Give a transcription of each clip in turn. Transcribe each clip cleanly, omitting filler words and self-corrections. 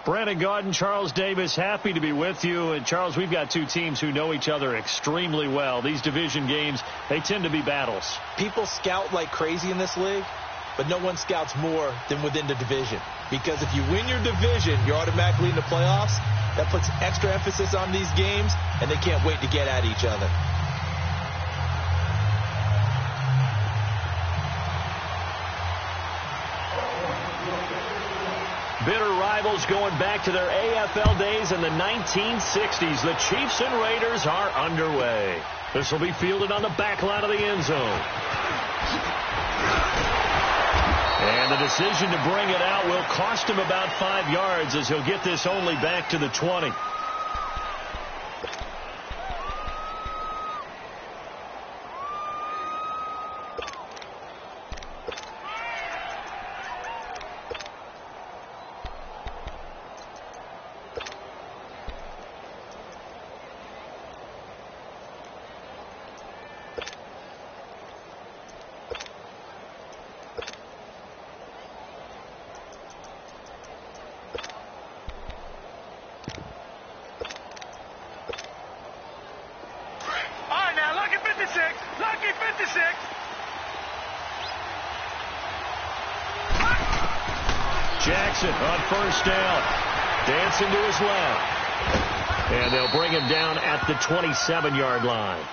Brandon Gaudin, Charles Davis, happy to be with you. And, Charles, we've got two teams who know each other extremely well. These division games, they tend to be battles. People scout like crazy in this league, but no one scouts more than within the division. Because if you win your division, you're automatically in the playoffs. That puts extra emphasis on these games, and they can't wait to get at each other. Bitter rivals going back to their AFL days in the 1960s. The Chiefs and Raiders are underway. This will be fielded on the back line of the end zone. And the decision to bring it out will cost him about 5 yards, as he'll get this only back to the 20. Jackson on first down. Dancing to his left. And they'll bring him down at the 27-yard line.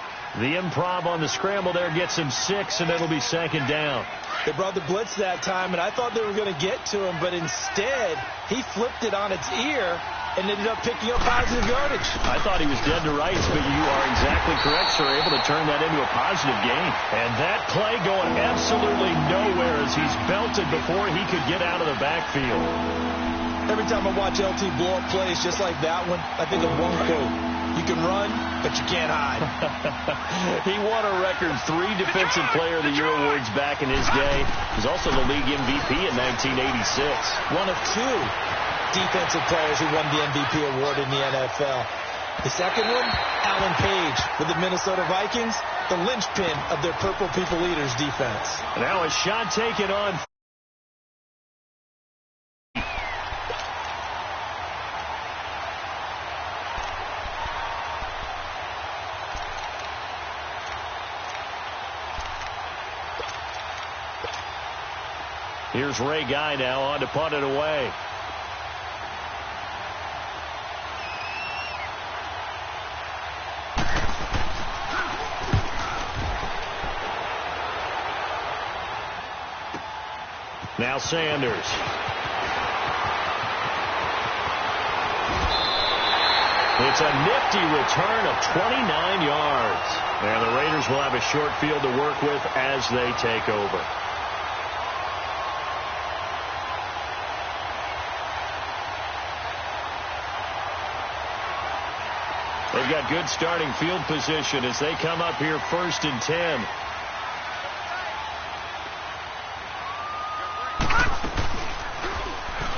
The improv on the scramble there gets him 6, and it'll be second down. They brought the blitz that time, and I thought they were going to get to him, but instead he flipped it on its ear and ended up picking up positive yardage. I thought he was dead to rights, but you are exactly correct, sir. Able to turn that into a positive gain. And that play going absolutely nowhere as he's belted before he could get out of the backfield. Every time I watch LT blow up plays just like that one, I think of one quote. You can run, but you can't hide. He won a record 3 Defensive Player of the Year awards back in his day. He was also the league MVP in 1986. One of 2 defensive players who won the MVP award in the NFL. The second one, Alan Page with the Minnesota Vikings, the linchpin of their Purple People Eaters defense. Now a shot taken on. Here's Ray Guy now on to punt it away. Now Sanders. It's a nifty return of 29 yards. And the Raiders will have a short field to work with as they take over. They've got good starting field position as they come up here 1st and 10.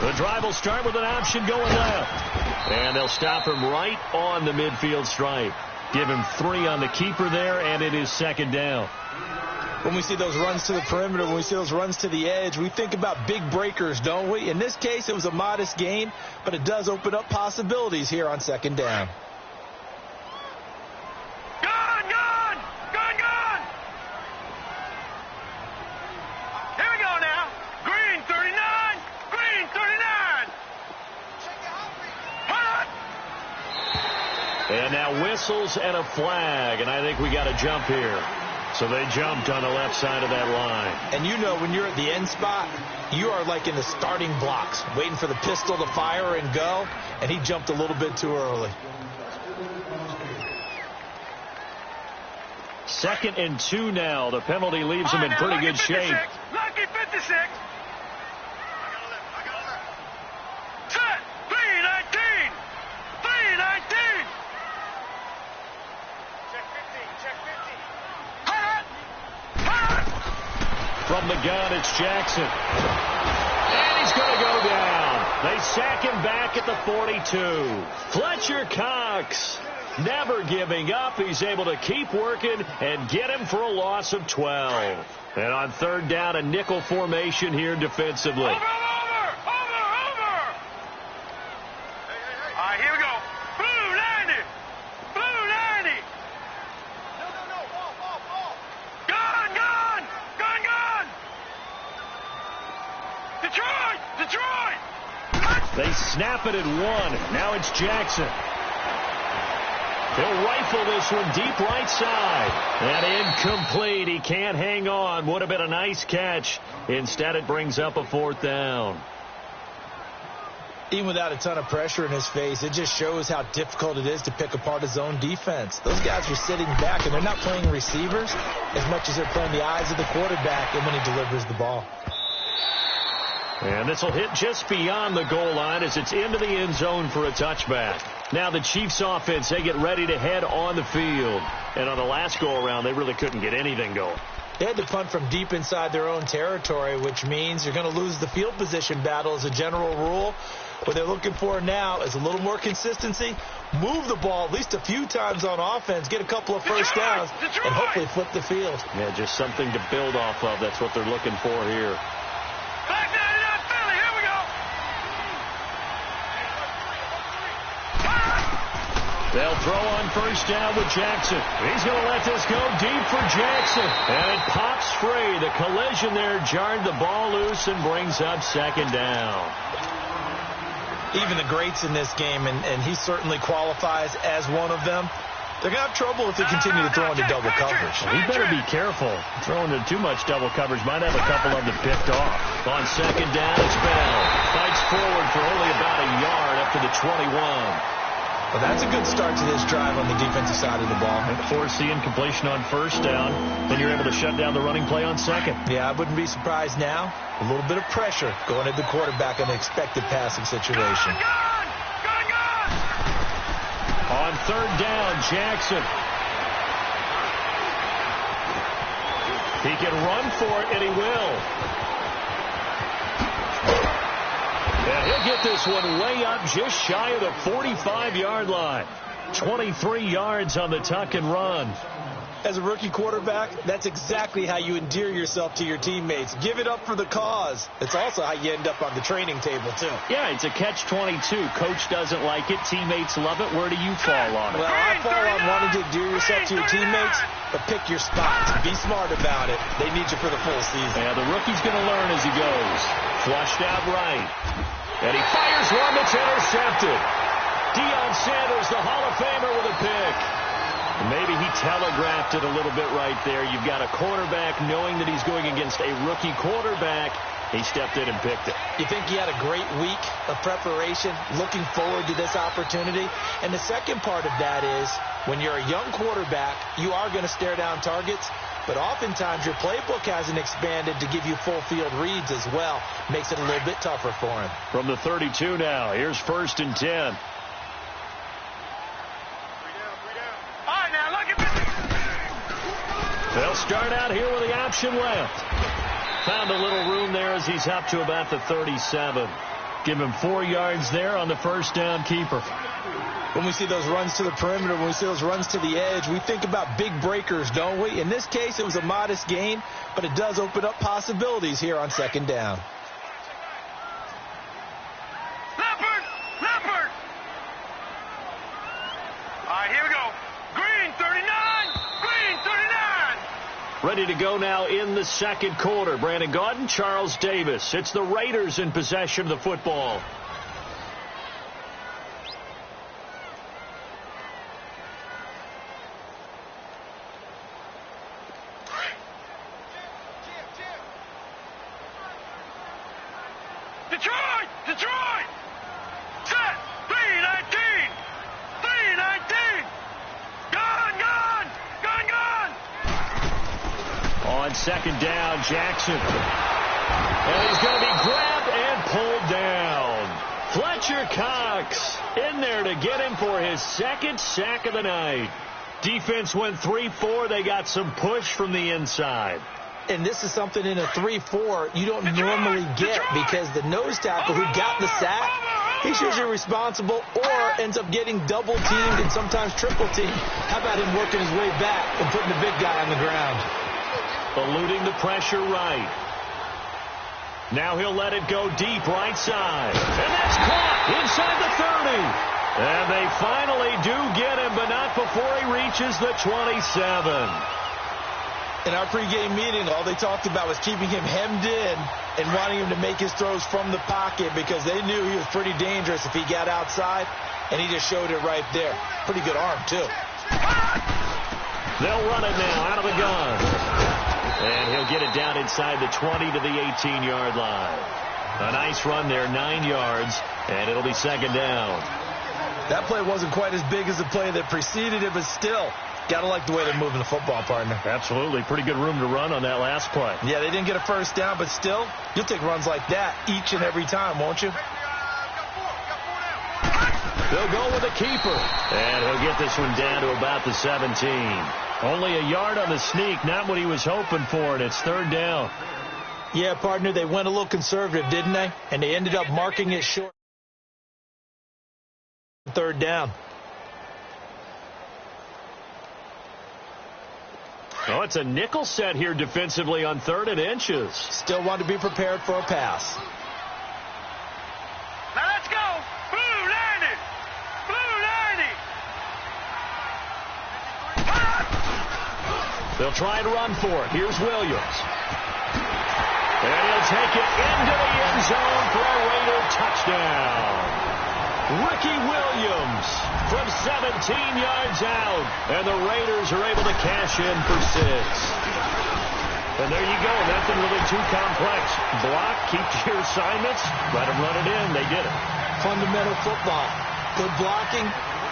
The drive will start with an option going left. And they'll stop him right on the midfield stripe. Give him 3 on the keeper there, and it is second down. When we see those runs to the perimeter, when we see those runs to the edge, we think about big breakers, don't we? In this case, it was a modest gain, but it does open up possibilities here on second down. And now whistles and a flag, and I think we got a jump here. So they jumped on the left side of that line. And you know when you're at the end spot, you are like in the starting blocks, waiting for the pistol to fire and go, and he jumped a little bit too early. 2nd and 2 now. The penalty leaves him in pretty good shape. Lucky 56. From the gun, it's Jackson. And he's going to go down. They sack him back at the 42. Fletcher Cox, never giving up. He's able to keep working and get him for a loss of 12. And on 3rd down, a nickel formation here defensively. Over. Detroit! Detroit! They snap it at one. Now it's Jackson. He'll rifle this one deep right side. And incomplete. He can't hang on. Would have been a nice catch. Instead, it brings up a fourth down. Even without a ton of pressure in his face, it just shows how difficult it is to pick apart his own defense. Those guys are sitting back, and they're not playing receivers as much as they're playing the eyes of the quarterback and when he delivers the ball. And this will hit just beyond the goal line as it's into the end zone for a touchback. Now the Chiefs offense, they get ready to head on the field. And on the last go-around, they really couldn't get anything going. They had to punt from deep inside their own territory, which means you're going to lose the field position battle as a general rule. What they're looking for now is a little more consistency, move the ball at least a few times on offense, get a couple of first downs, and hopefully flip the field. Yeah, just something to build off of. That's what they're looking for here. Back 99 Philly, here we go. They'll throw on first down with Jackson. He's going to let this go deep for Jackson. And it pops free. The collision there jarred the ball loose and brings up second down. Even the greats in this game, and he certainly qualifies as one of them, they're going to have trouble if they continue to throw into double coverage. He better be careful. Throwing into too much double coverage might have a couple of them picked off. On second down, it's Bell. Fights forward for only about a yard up to the 21. Well, that's a good start to this drive on the defensive side of the ball. And force the incompletion on first down. Then you're able to shut down the running play on second. Yeah, I wouldn't be surprised now. A little bit of pressure going at the quarterback in an expected passing situation. On third down, Jackson. He can run for it, and he will. And he'll get this one way up just shy of the 45-yard line. 23 yards on the tuck and run. As a rookie quarterback, that's exactly how you endear yourself to your teammates. Give it up for the cause. It's also how you end up on the training table, too. Yeah, it's a catch-22. Coach doesn't like it. Teammates love it. Where do you fall on it? Well, I fall on wanting to endear yourself to your teammates, but pick your spots. Be smart about it. They need you for the full season. Yeah, the rookie's going to learn as he goes. Flushed out right. And he fires one that's intercepted. Deion Sanders, the Hall of Famer, with a pick. Maybe he telegraphed it a little bit right there. You've got a quarterback knowing that he's going against a rookie quarterback. He stepped in and picked it. You think he had a great week of preparation, looking forward to this opportunity? And the second part of that is, when you're a young quarterback, you are going to stare down targets, but oftentimes your playbook hasn't expanded to give you full field reads as well. Makes it a little bit tougher for him. From the 32 now, here's 1st and 10. They'll start out here with the option left. Found a little room there as he's up to about the 37. Give him 4 yards there on the first down keeper. When we see those runs to the perimeter, when we see those runs to the edge, we think about big breakers, don't we? In this case, it was a modest gain, but it does open up possibilities here on second down. Leopard! All right, here we go. Green 39! Green 39! Ready to go now in the second quarter. Brandon Gaudin, Charles Davis. It's the Raiders in possession of the football. Detroit! Set! 319! 319! Gone! On second down, Jackson. And he's going to be grabbed and pulled down. Fletcher Cox in there to get him for his second sack of the night. Defense went 3-4. They got some push from the inside. And this is something in a 3-4 you don't normally get, because the nose tackle who got the sack, he's usually responsible or ends up getting double-teamed and sometimes triple-teamed. How about him working his way back and putting the big guy on the ground? Eluding the pressure right. Now he'll let it go deep right side. And that's caught inside the 30. And they finally do get him, but not before he reaches the 27. In our pregame meeting, all they talked about was keeping him hemmed in and wanting him to make his throws from the pocket because they knew he was pretty dangerous if he got outside, and he just showed it right there. Pretty good arm, too. They'll run it now out of the gun. And he'll get it down inside the 20 to the 18-yard line. A nice run there, 9 yards, and it'll be second down. That play wasn't quite as big as the play that preceded it, but still, got to like the way they're moving the football, partner. Absolutely. Pretty good room to run on that last play. Yeah, they didn't get a first down, but still, you'll take runs like that each and every time, won't you? They'll go with a keeper. And he'll get this one down to about the 17. Only a yard on the sneak, not what he was hoping for, and it's third down. Yeah, partner, they went a little conservative, didn't they? And they ended up marking it short. Third down. Oh, it's a nickel set here defensively on 3rd and inches. Still want to be prepared for a pass. Now let's go. Blue 90. Blue 90. They'll try to run for it. Here's Williams. And he'll take it into the end zone for a Raider touchdown. Ricky Williams from 17 yards out. And the Raiders are able to cash in for 6. And there you go. Nothing really too complex. Block, keep to your assignments, let them run it in. They did it. Fundamental football. Good blocking,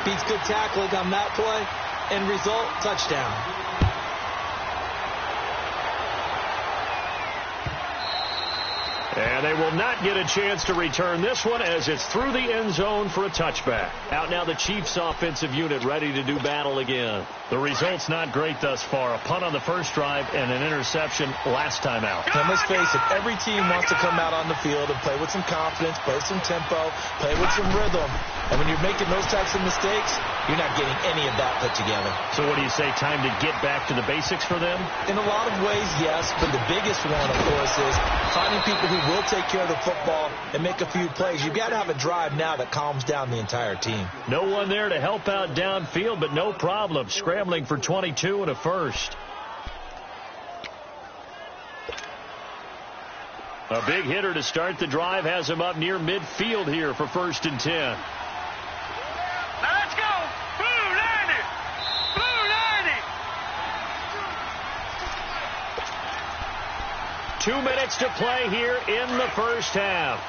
beats good tackling on that play. End result, touchdown. And they will not get a chance to return this one as it's through the end zone for a touchback. Out now the Chiefs offensive unit ready to do battle again. The result's not great thus far. A punt on the first drive and an interception last time out. And let's face it, every team wants to come out on the field and play with some confidence, play some tempo, play with some rhythm. And when you're making those types of mistakes, you're not getting any of that put together. So what do you say, time to get back to the basics for them? In a lot of ways, yes, but the biggest one, of course, is finding people who will take care of the football and make a few plays. You've got to have a drive now that calms down the entire team. No one there to help out downfield, but no problem. Scrambling for 22 and a first. A big hitter to start the drive has him up near midfield here for 1st and 10. Now let's go. Blue 90. Blue 2 minutes to play here in the first half.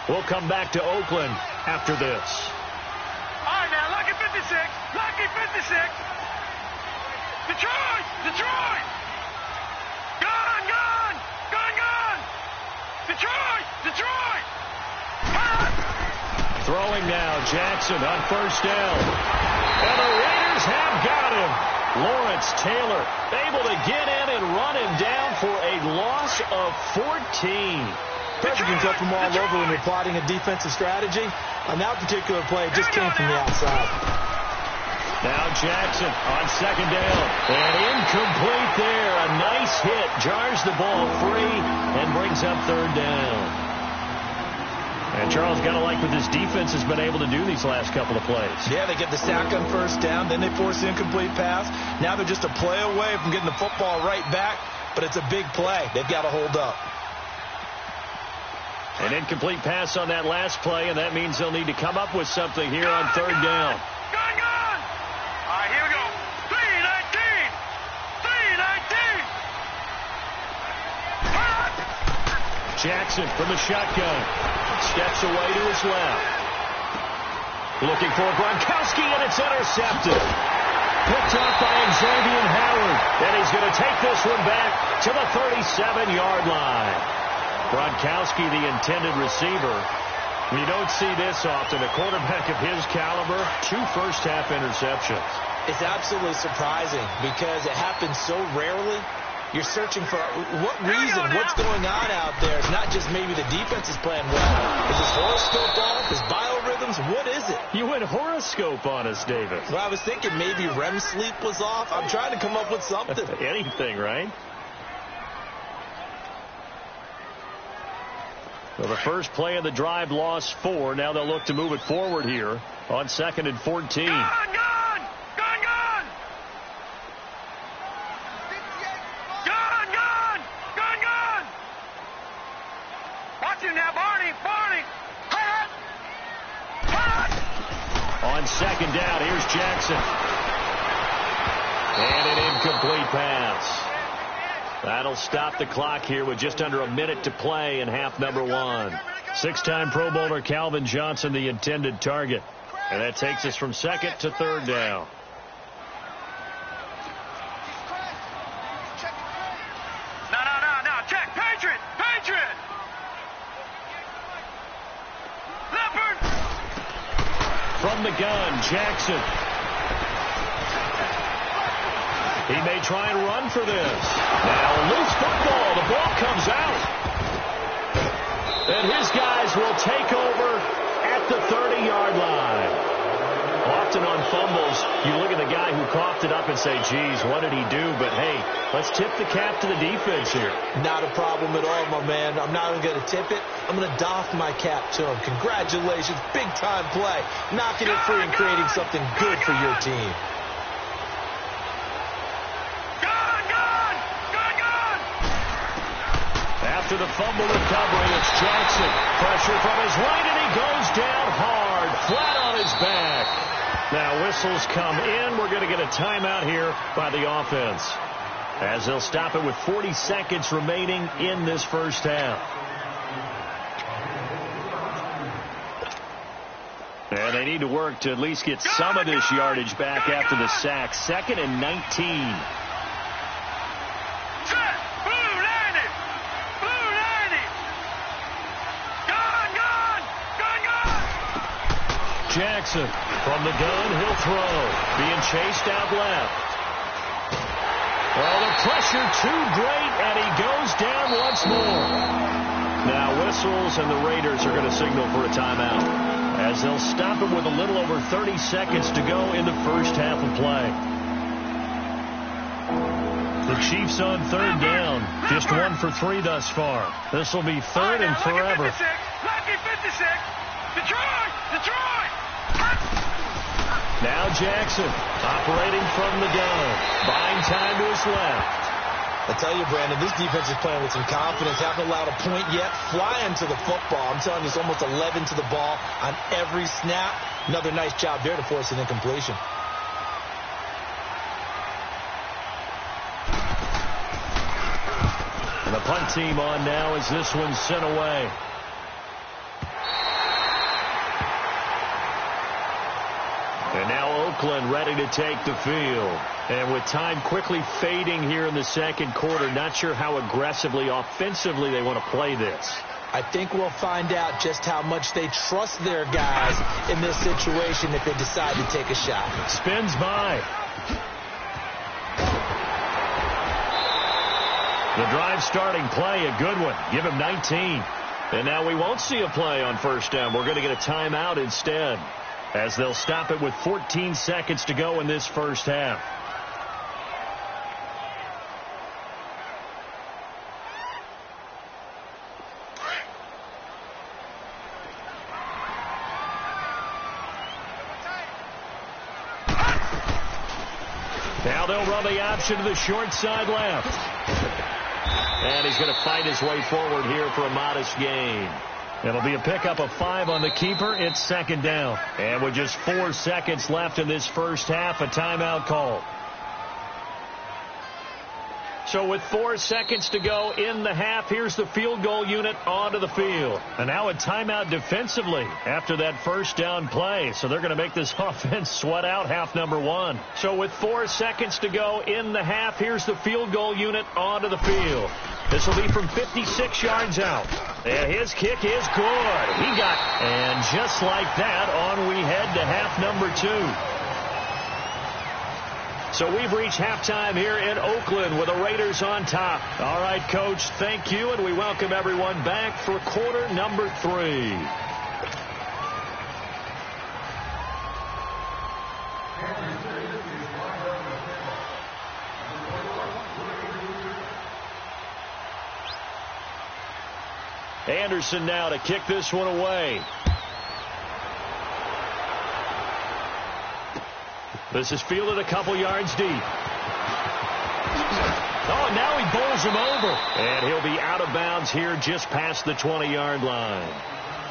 We'll come back to Oakland after this. All right, now, lucky 56. Lucky 56. Detroit. Detroit. Gone, gone. Gone, gone. Detroit. Detroit. Throwing now, Jackson on 1st down. And the Raiders have got him. Lawrence Taylor able to get in and run him down for a loss of 14. Pressure can come from all over when you're plotting a defensive strategy. On that particular play, it just came from the outside. Now Jackson on 2nd down. And incomplete there. A nice hit. Jars the ball free and brings up 3rd down. And Charles, got to like what this defense has been able to do these last couple of plays. Yeah, they get the sack on 1st down, then they force the incomplete pass. Now they're just a play away from getting the football right back, but it's a big play. They've got to hold up. An incomplete pass on that last play, and that means they'll need to come up with something here on 3rd down. Gone, gone. All right, here we go. 319. 319. Jackson from the shotgun. Steps away to his left. Looking for Gronkowski, and it's intercepted. Picked off by Xavier Howard. And he's going to take this one back to the 37-yard line. Gronkowski, the intended receiver. You don't see this often. A quarterback of his caliber, 2 first-half interceptions. It's absolutely surprising because it happens so rarely. You're searching for what reason, what's going on out there. It's not just maybe the defense is playing well. Is his horoscope off? His biorhythms? What is it? You went horoscope on us, David. Well, I was thinking maybe REM sleep was off. I'm trying to come up with something. Anything, right? So the first play of the drive lost 4. Now they'll look to move it forward here on 2nd and 14. Gone, gone. Gone, gone. Gone, now, Barney. On second down, here's Jackson. And an incomplete pass. That'll stop the clock here with just under a minute to play in half number one. Six-time Pro Bowler Calvin Johnson, the intended target. And that takes us from second to third down. No. Check. Patriot. Leopard. From the gun, Jackson. He may try and run for this. Now a loose football. The ball comes out. And his guys will take over at the 30-yard line. Often on fumbles, you look at the guy who coughed it up and say, geez, what did he do? But, hey, let's tip the cap to the defense here. Not a problem at all, my man. I'm not even going to tip it. I'm going to doff my cap to him. Congratulations. Big-time play. Knocking it free and creating something good for your team. After the fumble recovery, it's Jackson. Pressure from his right, and he goes down hard, flat on his back. Now whistles come in. We're going to get a timeout here by the offense, as they'll stop it with 40 seconds remaining in this first half. And they need to work to at least get some of this yardage back after the sack. 2nd and 19. Jackson from the gun, he'll throw. Being chased out left. Well, the pressure too great, and he goes down once more. Now whistles, and the Raiders are going to signal for a timeout, as they'll stop it with a little over 30 seconds to go in the first half of play. The Chiefs on third down, just 1 for 3 thus far. This will be third and forever. Lucky 56. Detroit! Now Jackson, operating from the gun, buying time to his left. I tell you, Brandon, this defense is playing with some confidence. Haven't allowed a point yet. Flying to the football. I'm telling you, it's almost 11 to the ball on every snap. Another nice job there to force an incompletion. And the punt team on now as this one's sent away. And now Oakland ready to take the field. And with time quickly fading here in the second quarter, not sure how aggressively, offensively they want to play this. I think we'll find out just how much they trust their guys in this situation if they decide to take a shot. Spins by. The drive starting play, a good one. Give him 19. And now we won't see a play on first down. We're going to get a timeout instead, as they'll stop it with 14 seconds to go in this first half. Now they'll run the option to the short side left. And he's going to fight his way forward here for a modest gain. It'll be a pickup of 5 on the keeper. It's second down. And with just 4 seconds left in this first half, a timeout call. So with 4 seconds to go in the half, here's the field goal unit onto the field. And now a timeout defensively after that first down play. So they're going to make this offense sweat out half number one. So with 4 seconds to go in the half, here's the field goal unit onto the field. This will be from 56 yards out. And his kick is good. He got, and just like that, on we head to half number 2. So we've reached halftime here in Oakland with the Raiders on top. All right, Coach, thank you, and we welcome everyone back for quarter number 3. Anderson now to kick this one away. This is fielded a couple yards deep. Oh, and now he bowls him over. And he'll be out of bounds here just past the 20-yard line.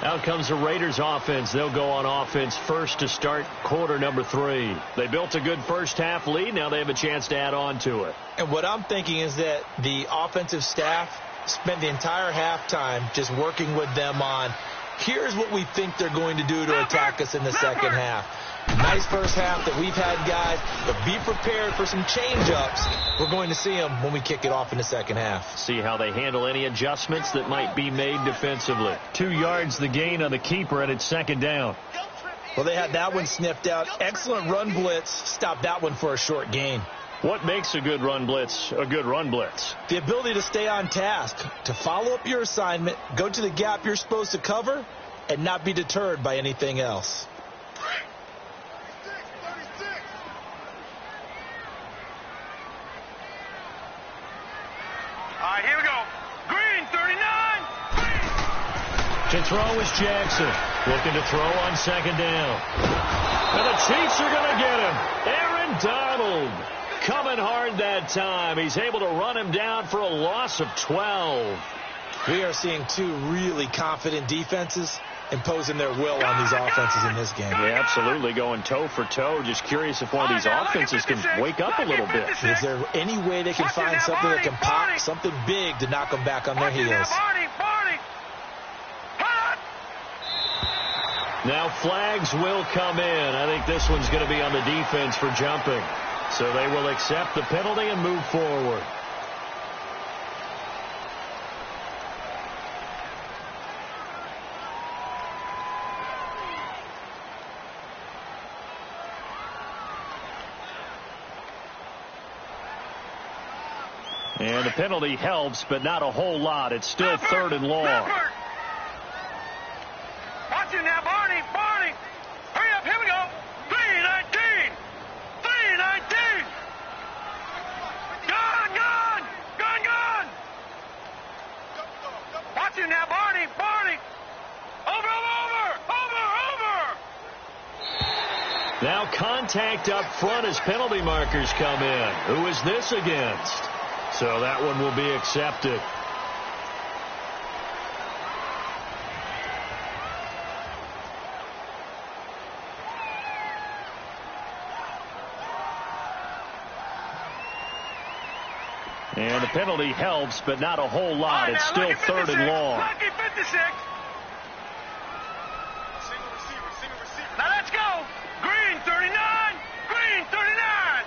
Out comes the Raiders offense. They'll go on offense first to start quarter number 3. They built a good first-half lead. Now they have a chance to add on to it. And what I'm thinking is that the offensive staff spent the entire halftime just working with them on, here's what we think they're going to do to attack us in the second half. Nice first half that we've had, guys, but be prepared for some change-ups. We're going to see them when we kick it off in the second half. See how they handle any adjustments that might be made defensively. 2 yards the gain on the keeper, and it's second down. Well, they had that one sniffed out. Excellent run blitz. Stopped that one for a short gain. What makes a good run blitz a good run blitz? The ability to stay on task, to follow up your assignment, go to the gap you're supposed to cover, and not be deterred by anything else. All right, here we go. Green, 39. To throw is Jackson. Looking to throw on second down. And the Chiefs are going to get him. Aaron Donald coming hard that time. He's able to run him down for a loss of 12. We are seeing 2 really confident defenses imposing their will on these offenses in this game. Yeah, absolutely, going toe for toe. Just curious if one of these offenses can wake up a little bit. Is there any way they can find something that can pop, something big to knock them back on their heels? Now flags will come in. I think this one's going to be on the defense for jumping. So they will accept the penalty and move forward. And the penalty helps, but not a whole lot. It's still third and long. Watch it now, Barney. Barney. Hurry up. Here we go. 3-19. 3-19. Gone, gone. Gone, gone. Watch it now, Barney. Barney. Over, over, over, over. Now contact up front as penalty markers come in. Who is this against? So that one will be accepted. And the penalty helps, but not a whole lot. It's still third and long. Lucky 56. Single receiver. Now let's go. Green 39. Green 39.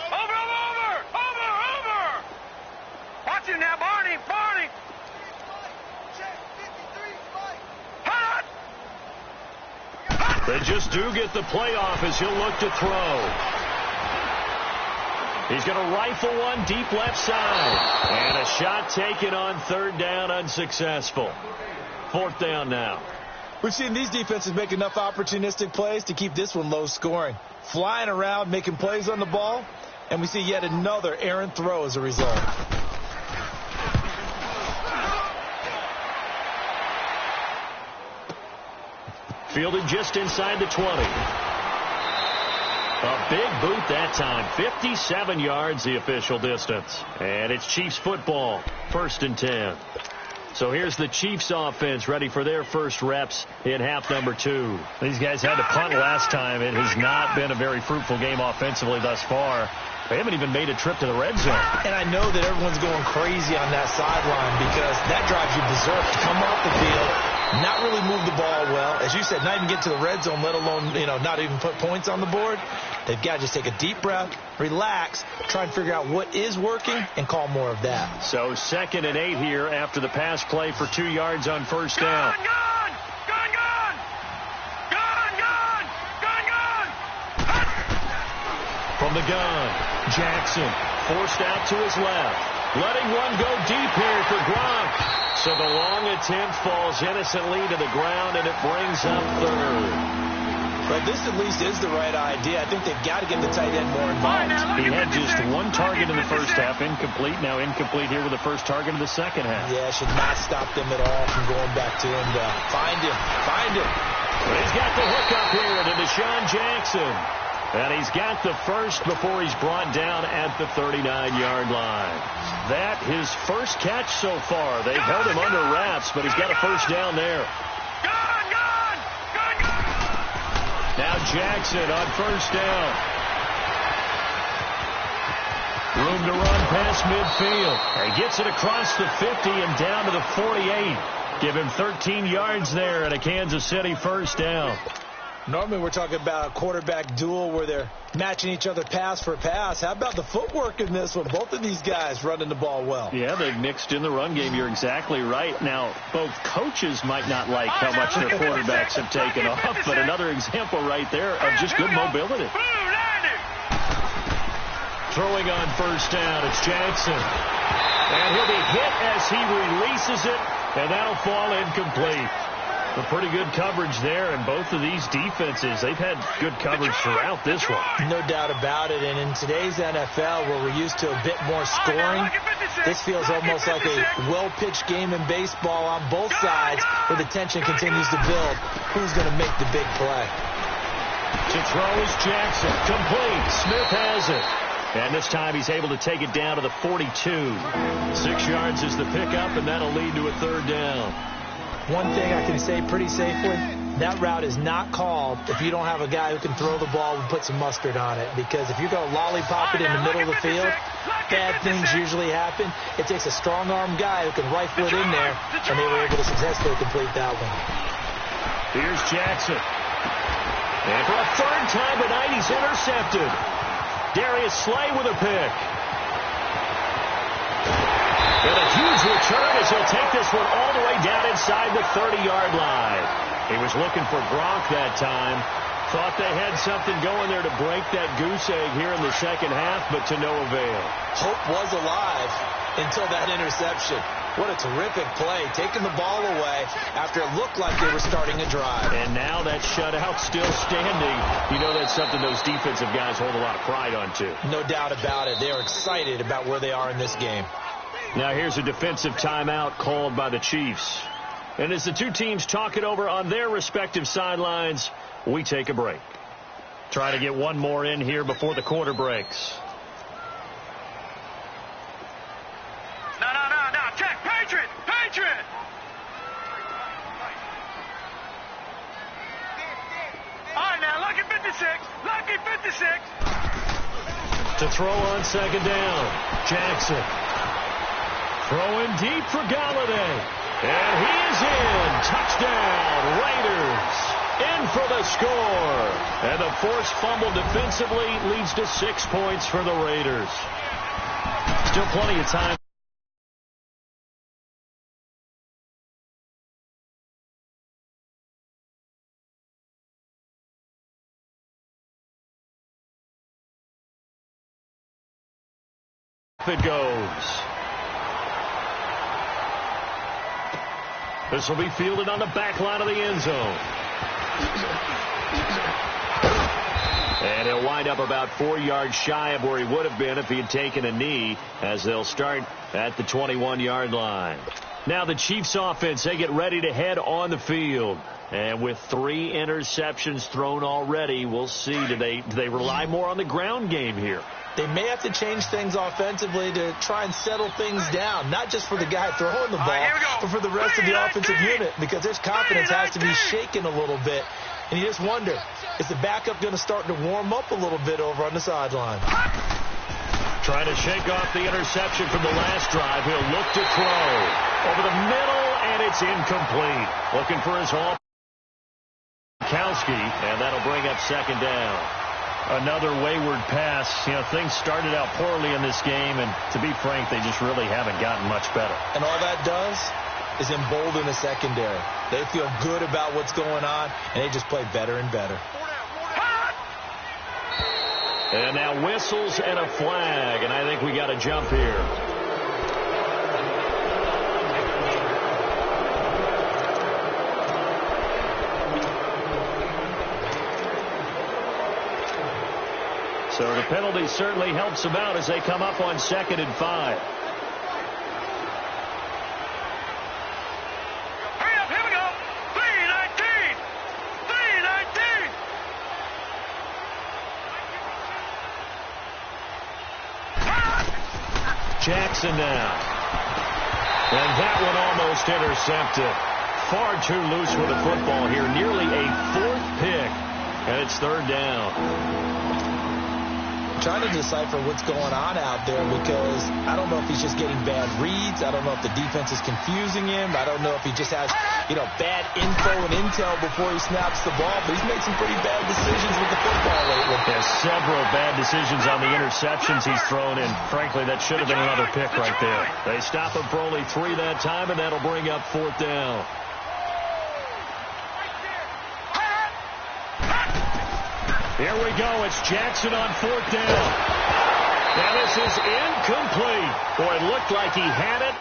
Over. Watch it now, Barney. Barney. Hot. They just do get the playoff as he'll look to throw. He's going to rifle one deep left side. And a shot taken on third down, unsuccessful. Fourth down now. We've seen these defenses make enough opportunistic plays to keep this one low scoring. Flying around, making plays on the ball, and we see yet another errant throw as a result. Fielded just inside the 20. A big boot that time. 57 yards the official distance. And it's Chiefs football. 1st and 10. So here's the Chiefs offense ready for their first reps in half number 2. These guys had to punt last time. It has not been a very fruitful game offensively thus far. They haven't even made a trip to the red zone. And I know that everyone's going crazy on that sideline because that drives you berserk to come off the field, not really move the ball well. As you said, not even get to the red zone, let alone, not even put points on the board. They've got to just take a deep breath, relax, try and figure out what is working, and call more of that. So 2nd and 8 here after the pass play for 2 yards on first down. Gone. From the gun, Jackson forced out to his left. Letting one go deep here for Gronk. So the long attempt falls innocently to the ground, and it brings up third. But this at least is the right idea. I think they've got to get the tight end more involved. He had just one target in the first half, incomplete. Now incomplete here with the first target of the second half. Yeah, should not stop them at all from going back to him. Find him. He's got the hook up here to Deshaun Jackson. And he's got the first before he's brought down at the 39-yard line. That his first catch so far. They've held him under wraps, but he's got a first down there. Now Jackson on first down. Room to run past midfield. He gets it across the 50 and down to the 48. Give him 13 yards there and a Kansas City first down. Normally we're talking about a quarterback duel where they're matching each other pass for pass. How about the footwork in this one? Both of these guys running the ball well. Yeah, they've mixed in the run game. You're exactly right. Now, both coaches might not like how much their quarterbacks have taken off, but another example right there of just good mobility. Throwing on first down, it's Jackson. And he'll be hit as he releases it, and that'll fall incomplete. A pretty good coverage there, and both of these defenses, they've had good coverage throughout this one. No doubt about it, and in today's NFL, where we're used to a bit more scoring, this feels almost like a well-pitched game in baseball on both sides, where the tension continues to build. Who's going to make the big play? To throw is Jackson. Complete. Smith has it. And this time he's able to take it down to the 42. 6 yards is the pickup, and that'll lead to a third down. One thing I can say pretty safely, that route is not called if you don't have a guy who can throw the ball and put some mustard on it. Because if you're going to lollipop it in the middle of the field, bad things usually happen. It takes a strong-arm guy who can rifle it in there, and they were able to successfully complete that one. Here's Jackson. And for a third time tonight, he's intercepted. Darius Slay with a pick. And a huge return as he'll take this one all the way down inside the 30-yard line. He was looking for Gronk that time. Thought they had something going there to break that goose egg here in the second half, but to no avail. Hope was alive until that interception. What a terrific play, taking the ball away after it looked like they were starting a drive. And now that shutout still standing. You know that's something those defensive guys hold a lot of pride on, too. No doubt about it. They are excited about where they are in this game. Now here's a defensive timeout called by the Chiefs. And as the two teams talk it over on their respective sidelines, we take a break. Try to get one more in here before the quarter breaks. No. Check. Patriot. All right, now, lucky 56. To throw on second down, Jackson. Throwing deep for Galladay. And he is in. Touchdown, Raiders. In for the score. And the forced fumble defensively leads to 6 points for the Raiders. Still plenty of time. It goes. This will be fielded on the back line of the end zone. And he'll wind up about 4 yards shy of where he would have been if he had taken a knee, as they'll start at the 21-yard line. Now the Chiefs offense, they get ready to head on the field. And with 3 interceptions thrown already, we'll see. Do they rely more on the ground game here? They may have to change things offensively to try and settle things down, not just for the guy throwing the ball, but for the rest of the offensive unit, because his confidence has to be shaken a little bit. And you just wonder, is the backup going to start to warm up a little bit over on the sideline? Trying to shake off the interception from the last drive. He'll look to throw over the middle, and it's incomplete. Looking for his home. Kowski, and that'll bring up second down. Another wayward pass. You know, things started out poorly in this game, and to be frank, they just really haven't gotten much better. And all that does is embolden the secondary. They feel good about what's going on, and they just play better and better. And now whistles and a flag, and I think we got a jump here. So the penalty certainly helps them out as they come up on 2nd and 5. Hurry up, here we go. 3:19. Jackson now. And that one almost intercepted. Far too loose with the football here. Nearly a 4th pick. And it's 3rd down. I'm trying to decipher what's going on out there because I don't know if he's just getting bad reads. I don't know if the defense is confusing him. I don't know if he just has, bad info and intel before he snaps the ball. But he's made some pretty bad decisions with the football lately. There's several bad decisions on the interceptions he's thrown in. Frankly, that should have been another pick right there. They stop him for only 3 that time, and that'll bring up 4th down. Here we go. It's Jackson on 4th down. And this is incomplete. Boy, it looked like he had it.